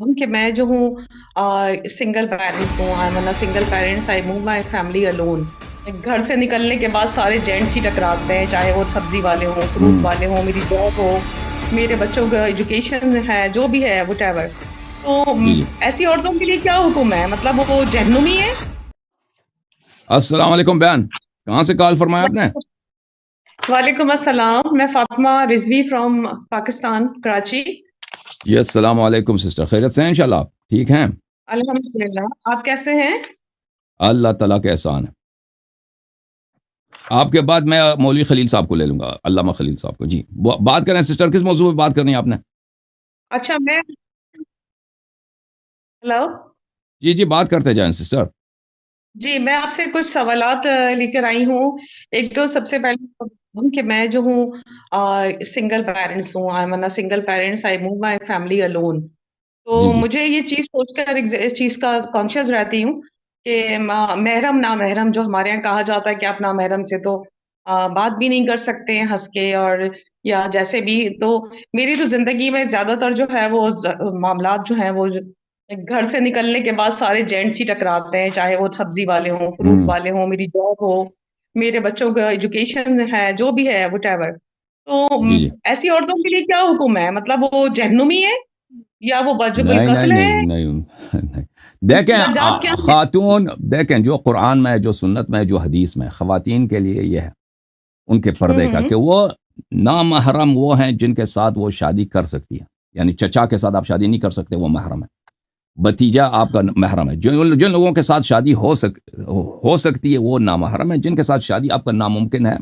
ہوں کہ میں جو ہوں سنگل پیرنٹس ہوں. I am single parents. I move my family alone. گھر سے نکلنے کے بعد سارے جینٹس ہی ٹکراتے ہیں، چاہے وہ سبزی والے ہوں، فروٹ ہوں والے ہوں، میری جاب ہو، میرے بچوں کا ایجوکیشن ہے، جو بھی ہے وٹ ایور. تو جی جی ایسی عورتوں کے لیے کیا حکم ہے؟ مطلب وہ جہنمی ہے؟ السلام علیکم بہن، کہاں سے کال فرمایا آپ نے؟ وعلیکم السلام. میں فاطمہ رضوی فرام پاکستان، کراچی. جی السلام علیکم سسٹر، خیریت سے ہیں انشاءاللہ؟ آپ ٹھیک ہیں؟ الحمد للہ. آپ کیسے ہیں؟ اللہ تعالیٰ کے احسان ہے. آپ کے بعد میں مولوی خلیل صاحب کو لے لوں گا، علامہ خلیل صاحب کو. جی بات کریں سسٹر، کس موضوع پہ بات کرنی ہے آپ نے؟ اچھا میں ہلو. جی جی بات کرتے جائیں سسٹر. جی میں آپ سے کچھ سوالات لے کر آئی ہوں. ایک تو سب سے پہلے تو ہوں کہ میں جو ہوں سنگل پیرنٹس ہوں. I am single parents. I move my family alone. تو جی جی مجھے یہ چیز سوچ کر اس چیز کا کانشیس رہتی ہوں کہ محرم نامحرم جو ہمارے یہاں کہا جاتا ہے کہ آپ نامحرم سے تو بات بھی نہیں کر سکتے ہیں ہنس کے، اور یا جیسے بھی. تو میری تو زندگی میں زیادہ تر جو ہے وہ معاملات جو ہیں وہ گھر سے نکلنے کے بعد سارے جینٹس ہی ٹکراتے ہیں، چاہے وہ سبزی والے ہوں، فروٹ ہوں والے ہوں، میری جاب ہو، میرے بچوں کا ایجوکیشن ہے، جو بھی ہے وٹ ایور. تو جی جی ایسی عورتوں کے لیے کیا حکم ہے؟ مطلب وہ جہنمی ہے یا وہ واجب نہیں نہیں القتل ہے؟ نہیں نہیں نہیں. دیکھیں درجات کیا ہیں؟ خاتون، دیکھیں جو قرآن میں، جو سنت میں، جو حدیث میں خواتین کے لیے یہ ہے ان کے ہوں پردے کا، ہوں کہ وہ نامحرم وہ ہیں جن کے ساتھ وہ شادی کر سکتی ہے. یعنی چچا کے ساتھ آپ شادی نہیں کر سکتے، وہ محرم ہے. بھتیجا آپ کا محرم ہے. جن لوگوں کے ساتھ شادی ہو سکتی ہے وہ نامحرم ہے. جن کے ساتھ شادی آپ کا ناممکن ہے،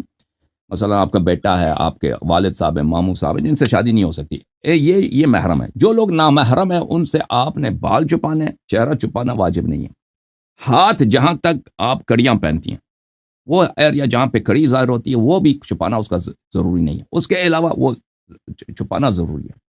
مثلا آپ کا بیٹا ہے، آپ کے والد صاحب ہیں، ماموں صاحب ہیں، جن سے شادی نہیں ہو سکتی، یہ محرم ہے. جو لوگ نامحرم ہیں ان سے آپ نے بال چھپانے، چہرہ چھپانا واجب نہیں ہے. ہاتھ جہاں تک آپ کڑیاں پہنتی ہیں، وہ ایریا جہاں پہ کڑی ظاہر ہوتی ہے وہ بھی چھپانا اس کا ضروری نہیں ہے. اس کے علاوہ وہ چھپانا ضروری ہے.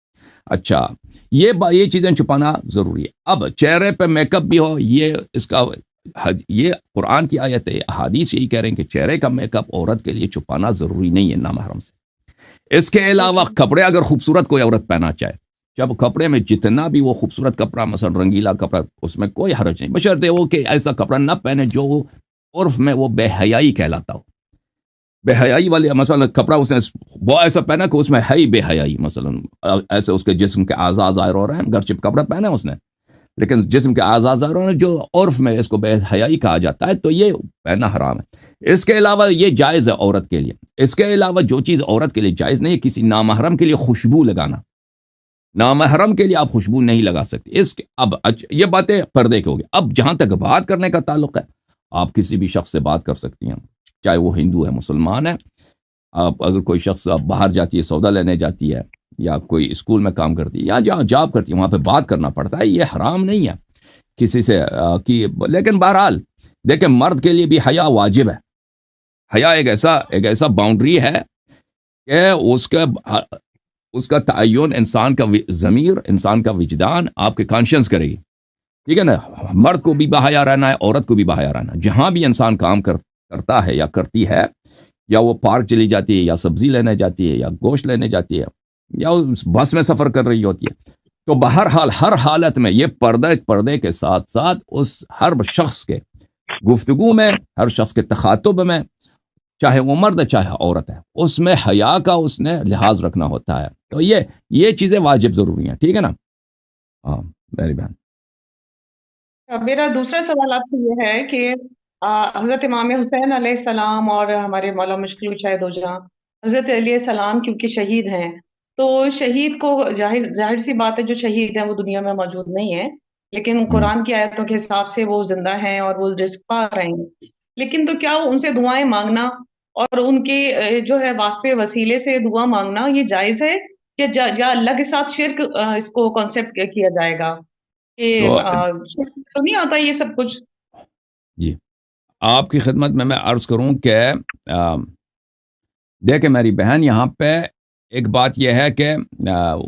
اچھا، یہ چیزیں چھپانا ضروری ہے. اب چہرے پہ میک اپ بھی ہو، یہ قرآن کی آیت ہے، احادیث یہی کہہ رہے ہیں کہ چہرے کا میک اپ عورت کے لیے چھپانا ضروری نہیں ہے نامحرم سے. اس کے علاوہ اوکے. کپڑے اگر خوبصورت کوئی عورت پہنا چاہے، جب کپڑے میں جتنا بھی وہ خوبصورت کپڑا، مثلا رنگیلا کپڑا، اس میں کوئی حرج نہیں، بشرطے وہ کہ ایسا کپڑا نہ پہنے جو عرف میں وہ بے حیائی کہلاتا ہو. بے حیائی والے مثلا کپڑا اس نے وہ ایسا پہنا کہ اس میں ہے ہی بے حیائی، مثلا ایسے اس کے جسم کے اعضاء ظاہر ہو رہے ہیں، گرچہ کپڑا پہنا ہے اس نے لیکن جسم کے اعضاء ظاہر ہو رہے ہیں، جو عرف میں اس کو بے حیائی کہا جاتا ہے، تو یہ پہننا حرام ہے. اس کے علاوہ یہ جائز ہے عورت کے لیے. اس کے علاوہ جو چیز عورت کے لیے جائز نہیں ہے، کسی نامحرم کے لیے خوشبو لگانا. نامحرم کے لیے آپ خوشبو نہیں لگا سکتے. اب یہ باتیں پردے کی ہوگی. اب جہاں تک بات کرنے کا تعلق ہے، آپ کسی بھی شخص سے بات کر سکتی ہیں، چاہے وہ ہندو ہے، مسلمان ہے. آپ اگر کوئی شخص باہر جاتی ہے، سودا لینے جاتی ہے، یا کوئی اسکول میں کام کرتی ہے، یا جہاں جاب کرتی ہے، وہاں پہ بات کرنا پڑتا ہے. یہ حرام نہیں ہے کسی سے لیکن بہرحال دیکھیں، مرد کے لیے بھی حیا واجب ہے. حیا ایک ایسا باؤنڈری ہے کہ اس کا تعین انسان کا ضمیر، انسان کا وجدان آپ کے کانشنس کرے گی. ٹھیک ہے نا؟ مرد کو بھی بحیا رہنا ہے، عورت کو بھی بحیا رہنا ہے. جہاں بھی انسان کام کرتا ہے یا کرتی ہے، یا وہ پارک چلی جاتی ہے، یا سبزی لینے جاتی ہے، یا گوشت لینے جاتی ہے، یا بس میں سفر کر رہی ہوتی ہے، تو بہرحال ہر حالت میں یہ پردے کے ساتھ ساتھ اس ہر شخص کے گفتگو میں، ہر شخص کے تخاطب میں، چاہے وہ مرد ہے چاہے عورت ہے، اس میں حیا کا اس نے لحاظ رکھنا ہوتا ہے. تو یہ چیزیں واجب ضروری ہیں. ٹھیک ہے نا؟ ہاں میری بہن. میرا دوسرا سوال آپ سے یہ ہے کہ حضرت امام حسین علیہ السلام اور ہمارے مولا مشکل شاہد دو جہاں حضرت علیہ السلام کیونکہ شہید ہیں، تو شہید کو ظاہر سی بات ہے جو شہید ہیں وہ دنیا میں موجود نہیں ہے، لیکن ہوں. قرآن کی آیتوں کے حساب سے وہ زندہ ہیں اور وہ رزق پا رہے ہیں. لیکن تو کیا ان سے دعائیں مانگنا اور ان کے جو ہے واسطے وسیلے سے دعا مانگنا یہ جائز ہے یا اللہ کے ساتھ شرک اس کو کانسیپٹ کیا جائے گا کہ تو تو نہیں آتا یہ سب کچھ؟ جی، آپ کی خدمت میں عرض کروں کہ آ، دیکھیں میری بہن، یہاں پہ ایک بات یہ ہے کہ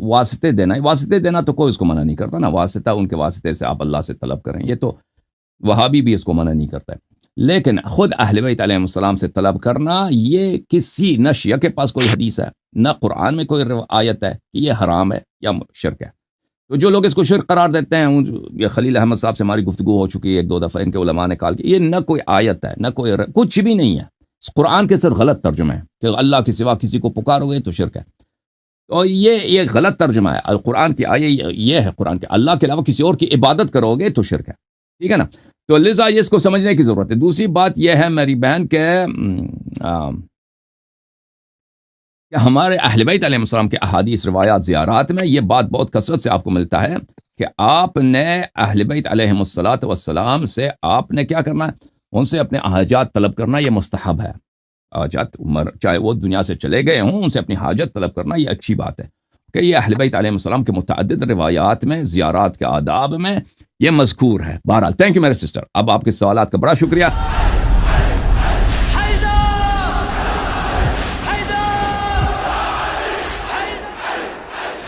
واسطے دینا تو کوئی اس کو منع نہیں کرتا نا. واسطہ ان کے واسطے سے آپ اللہ سے طلب کریں، یہ تو وہابی بھی اس کو منع نہیں کرتا ہے. لیکن خود اہل بیت علیہ السلام سے طلب کرنا، یہ کسی نہ شیعہ کے پاس کوئی حدیث ہے، نہ قرآن میں کوئی آیت ہے کہ یہ حرام ہے یا شرک ہے. تو جو لوگ اس کو شرک قرار دیتے ہیں، یہ خلیل احمد صاحب سے ہماری گفتگو ہو چکی ہے ایک دو دفعہ، ان کے علماء نے کہا کہ یہ نہ کوئی آیت ہے، نہ کوئی کچھ بھی نہیں ہے، قرآن کے صرف غلط ترجمہ ہے کہ اللہ کے سوا کسی کو پکارو گے تو شرک ہے، اور یہ غلط ترجمہ ہے۔ القرآن کی آیت یہ ہے، قرآن کے اللہ کے علاوہ کسی اور کی عبادت کرو گے تو شرک ہے، ٹھیک ہے نا؟ تو لذا یہ اس کو سمجھنے کی ضرورت ہے۔ دوسری بات یہ ہے میری بہن کہ ہمارے اہل بیت علیہ السلام کے احادیث، روایات، زیارات میں یہ بات بہت کثرت سے آپ کو ملتا ہے کہ آپ نے اہل بیت علیہ السلام سے آپ نے کیا کرنا ہے؟ ان سے اپنے حاجات طلب کرنا، یہ مستحب ہے۔ حاجات چاہے وہ دنیا سے چلے گئے ہوں، ان سے اپنی حاجت طلب کرنا یہ اچھی بات ہے کہ یہ اہل بیت علیہ السلام کے متعدد روایات میں، زیارات کے آداب میں یہ مذکور ہے۔ بہرحال تھینک یو میرے سسٹر، اب آپ کے سوالات کا بڑا شکریہ۔